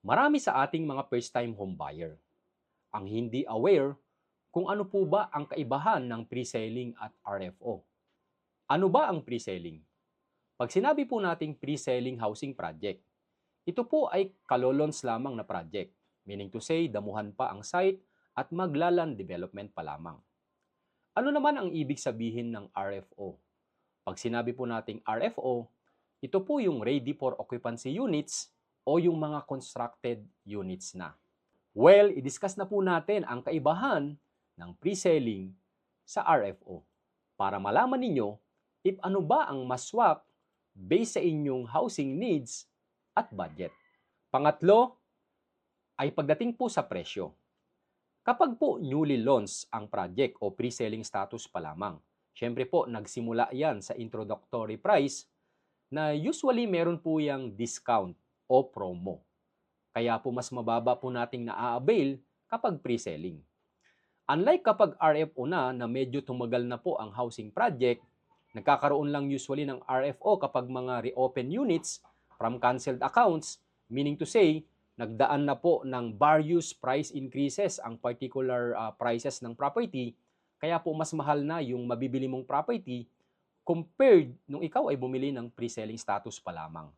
Marami sa ating mga first-time homebuyer ang hindi aware kung ano po ba ang kaibahan ng pre-selling at RFO. Ano ba ang pre-selling? Pag sinabi po nating pre-selling housing project, ito po ay kalolons lamang na project, meaning to say damuhan pa ang site at maglaland development pa lamang. Ano naman ang ibig sabihin ng RFO? Pag sinabi po nating RFO, ito po yung ready for occupancy units o yung mga constructed units na. Well, i-discuss na po natin ang kaibahan ng pre-selling sa RFO para malaman ninyo if ano ba ang mas swak based sa inyong housing needs at budget. Pangatlo ay pagdating po sa presyo. Kapag po newly launched ang project o pre-selling status pa lamang, syempre po nagsimula yan sa introductory price na usually meron po yung discount o promo. Kaya po mas mababa po nating naa-avail kapag pre-selling. Unlike kapag RFO na medyo tumagal na po ang housing project, nagkakaroon lang usually ng RFO kapag mga reopen units from canceled accounts, meaning to say, nagdaan na po ng various price increases ang particular prices ng property, kaya po mas mahal na yung mabibili mong property compared nung ikaw ay bumili ng pre-selling status pa lamang.